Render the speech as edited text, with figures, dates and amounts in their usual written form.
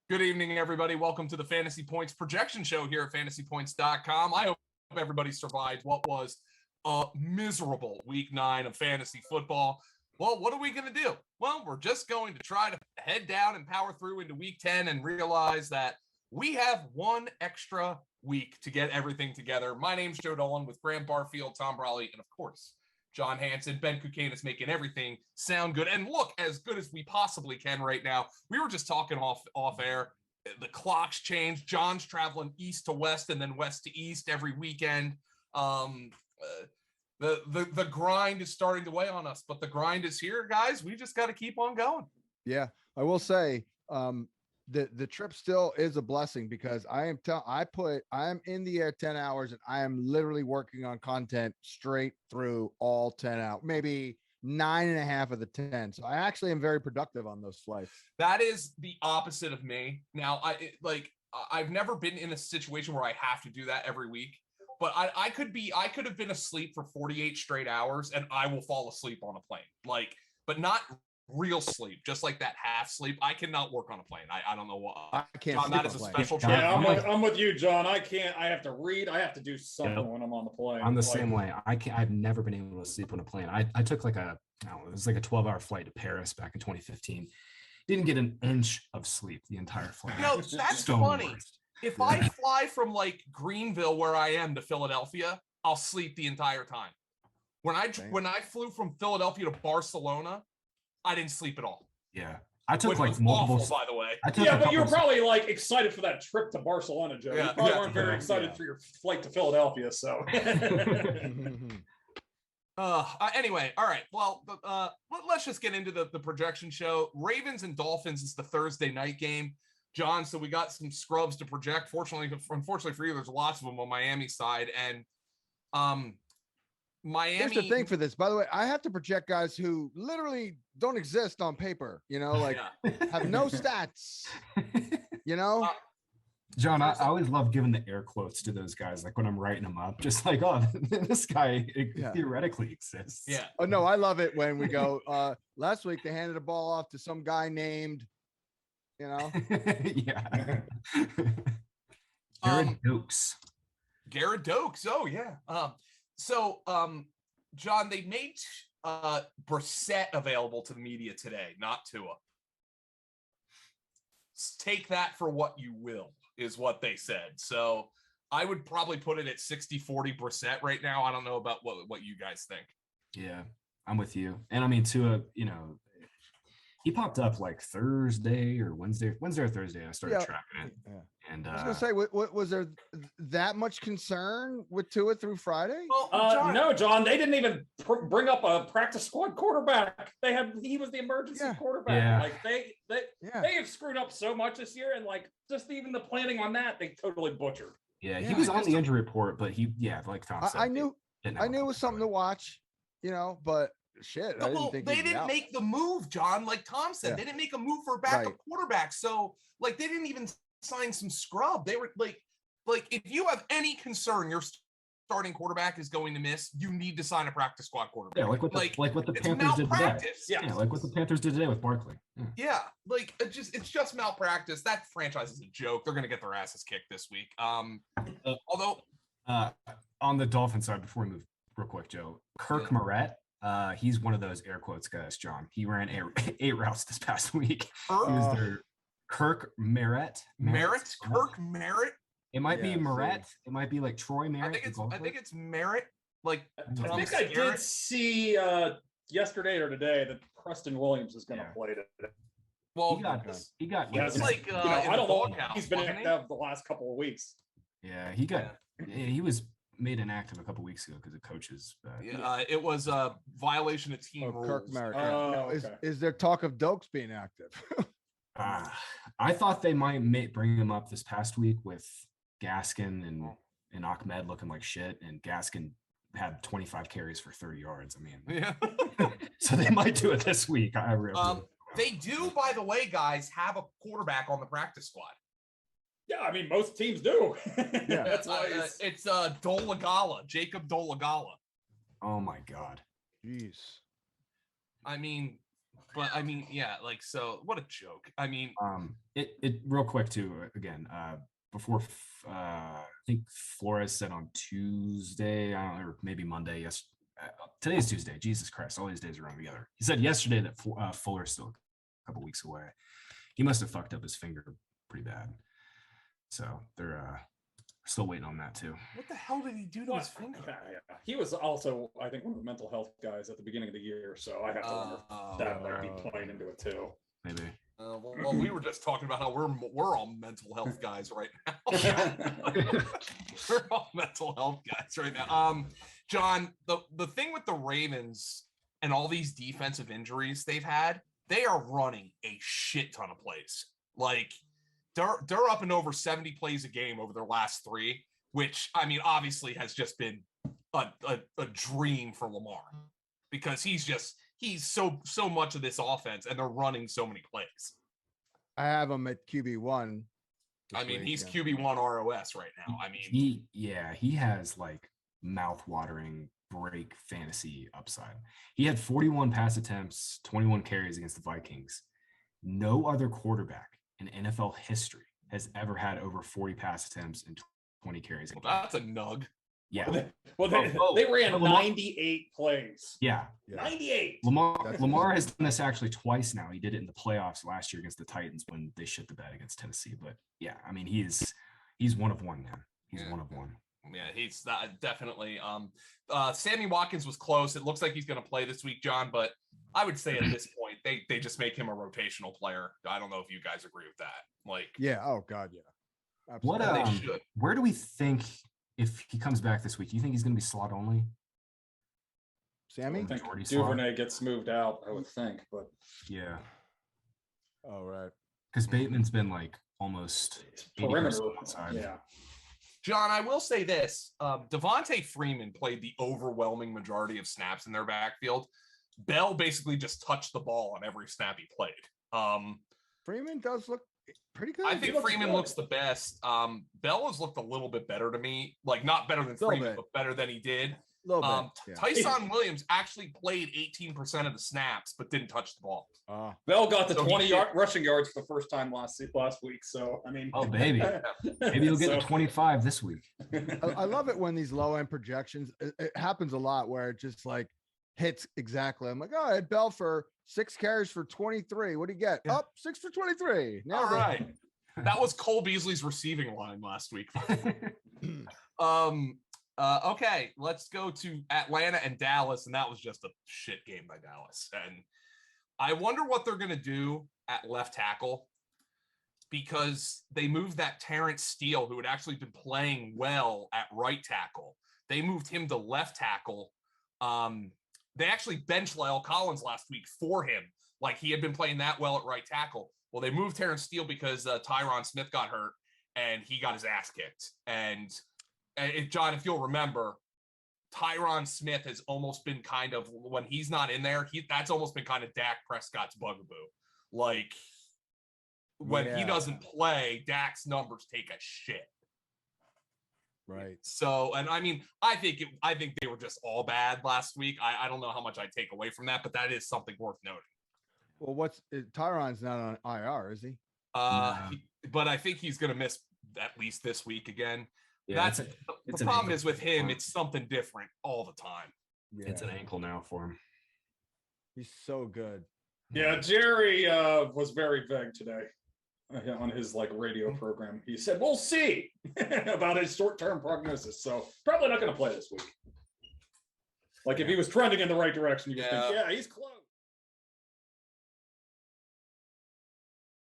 Good evening, everybody. Welcome to the Fantasy Points projection show here at fantasypoints.com. I hope everybody survived what was a miserable week 9 of fantasy football. Well, what are we going to do? Well, we're just going to try to head down and power through into week 10 and realize that we have one extra week to get everything together. My name's Joe Dolan with Graham Barfield, Tom Brawley, and of course, John Hansen. Ben Kukain is making everything sound good and look as good as we possibly can right now. We were just talking off air. The clocks change. John's traveling east to west and then west to east every weekend. The grind is starting to weigh on us, but the grind is here, guys. We just got to keep on going. Yeah, I will say the trip still is a blessing because I'm in the air 10 hours and I am literally working on content straight through all 10 hours, maybe 9.5 of the 10. So I actually am very productive on those flights. That is the opposite of me. Now, I've never been in a situation where I have to do that every week, but I could have been asleep for 48 straight hours and I will fall asleep on a plane. But not real sleep, just like that half sleep. I cannot work on a plane. I don't know what. I can't. John, that is a special trip. Yeah, I'm with you, John. I can't. I have to read. I have to do something when I'm on the plane. I'm the same way. I've never been able to sleep on a plane. I took it was like a 12-hour flight to Paris back in 2015. Didn't get an inch of sleep the entire flight. That's funny. If I fly from like Greenville, where I am, to Philadelphia, I'll sleep the entire time. When I flew from Philadelphia to Barcelona, I didn't sleep at all. Yeah. I took multiple, by the way. But you were probably excited for that trip to Barcelona, Joe. You probably weren't very excited for your flight to Philadelphia. So anyway, all right. Well, let's just get into the projection show. Ravens and Dolphins is the Thursday night game, John. So we got some scrubs to project. Unfortunately for you, there's lots of them on Miami side, and Miami. Here's the thing for this, by the way, I have to project guys who literally don't exist on paper, have no stats, John, I always love giving the air quotes to those guys, like when I'm writing them up, just like, oh, this guy theoretically exists. Yeah. Oh, no, I love it when we go, last week they handed the ball off to some guy named, Yeah. Garrett Dokes. Oh, yeah. So, John, they made Brissett available to the media today, not Tua. Take that for what you will, is what they said. So I would probably put it at 60-40 Brissett right now. I don't know about what you guys think. Yeah, I'm with you. And I mean, Tua, he popped up like Thursday or Wednesday or Thursday. I started tracking it. Yeah. And I was gonna say, was there that much concern with Tua through Friday? Well, no, John. They didn't even bring up a practice squad quarterback. He was the emergency quarterback. Yeah. They have screwed up so much this year, and just even the planning on that, they totally butchered. Yeah, he was on the injury report, but like Tom said, I knew it was something to watch, but. Shit, they didn't make the move, John. Like Tom said, they didn't make a move for a backup quarterback. So, they didn't even sign some scrub. They were like, if you have any concern your starting quarterback is going to miss, you need to sign a practice squad quarterback. Yeah, like what the Panthers did today. Yeah, like what the Panthers did today with Barkley. Yeah, it's just malpractice. That franchise is a joke. They're gonna get their asses kicked this week. Although, on the Dolphin side, before we move real quick, Joe, Kirk Merritt. He's one of those air quotes guys, John. He ran eight routes this past week. He was their Kirk Merritt. Kirk Merritt. It might be Merritt. It might be like Troy Merritt. I think it's Merritt. I think I did see yesterday or today that Preston Williams is going to play today. Well, he got. I don't know. He's been active the last couple of weeks. Yeah, he was made inactive a couple weeks ago because of coaches. It was a violation of team rules. Kirk Merritt. Is there talk of Dokes being active? I thought they might bring him up this past week with Gaskin and Ahmed looking like shit, and Gaskin had 25 carries for 30 yards. I mean, so they might do it this week. They do, by the way, guys, have a quarterback on the practice squad. Yeah, I mean, most teams do. Yeah, that's it's Dolagala, Jacob Dolagala. Oh my God. Jeez. I mean, but I mean, yeah, like, so what a joke. I mean, it real quick too. Again, before I think Flores said on Tuesday, I don't know, or maybe Monday. Yes, today's Tuesday. Jesus Christ, all these days are running together. He said yesterday that Fuller's still a couple weeks away. He must have fucked up his finger pretty bad. So they're still waiting on that too. what the hell did he do to his finger? Yeah. He was also, I think, one of the mental health guys at the beginning of the year. So I have to wonder if that might be playing into it too. Maybe. Well, we were just talking about how we're all mental health guys right now. We're all mental health guys right now. John, the thing with the Ravens and all these defensive injuries they've had, they are running a shit ton of plays. Like they're up and over 70 plays a game over their last 3, which I mean obviously has just been a dream for Lamar because he's so much of this offense and they're running so many plays. I have him at QB1. I mean, he's QB1 ROS right now. I mean, he has like mouth-watering break fantasy upside. He had 41 pass attempts, 21 carries against the Vikings. No other quarterback in NFL history has ever had over 40 pass attempts and 20 carries. Well, that's a nug. Yeah. They ran 98 plays. Yeah. 98. Lamar has done this actually twice now. He did it in the playoffs last year against the Titans when they shit the bed against Tennessee. But yeah, I mean, he's one of one, man. He's one of one. Yeah, he's definitely. Sammy Watkins was close. It looks like he's going to play this week, John. But I would say at this point, they just make him a rotational player. I don't know if you guys agree with that. Like, yeah. Oh God, yeah. Absolutely. What? Where do we think if he comes back this week? Do you think he's going to be slot only? Sammy? I think Duvernay gets moved out, I would think, but yeah. Oh right. Because Bateman's been like almost perimeter. Yeah. John, I will say this. Devontae Freeman played the overwhelming majority of snaps in their backfield. Bell basically just touched the ball on every snap he played. Freeman does look pretty good. I think Freeman looks the best. Bell has looked a little bit better to me. Like, not better than Freeman, but better than he did. Tyson Williams actually played 18% of the snaps, but didn't touch the ball. Bell got the 20 rushing yards for the first time last week. So, I mean, oh, baby. Maybe he'll get to 25 this week. I love it when these low end projections, it happens a lot where it just like hits exactly. I'm like, oh, I had Bell for 6 carries for 23. What do you get? Up 6 for 23. All right. That was Cole Beasley's receiving line last week. Okay, let's go to Atlanta and Dallas, and that was just a shit game by Dallas. And I wonder what they're going to do at left tackle because they moved that Terrence Steele, who had actually been playing well at right tackle. They moved him to left tackle. They actually benched Lyle Collins last week for him. Like, he had been playing that well at right tackle. Well, they moved Terrence Steele because Tyron Smith got hurt, and he got his ass kicked. And John, if you'll remember, Tyron Smith has almost been kind of, when he's not in there, that's almost been kind of Dak Prescott's bugaboo. Like, when he doesn't play, Dak's numbers take a shit. Right. So, and I mean, I think they were just all bad last week. I don't know how much I take away from that, but that is something worth noting. Well, Tyron's not on IR, is he? But I think he's going to miss at least this week again. Yeah, the problem is with him, it's something different all the time. Yeah. It's an ankle now for him. He's so good. Yeah, Jerry was very vague today on his radio program. He said, we'll see about his short-term prognosis. So probably not going to play this week. Like, if he was trending in the right direction, you would think, yeah, he's close.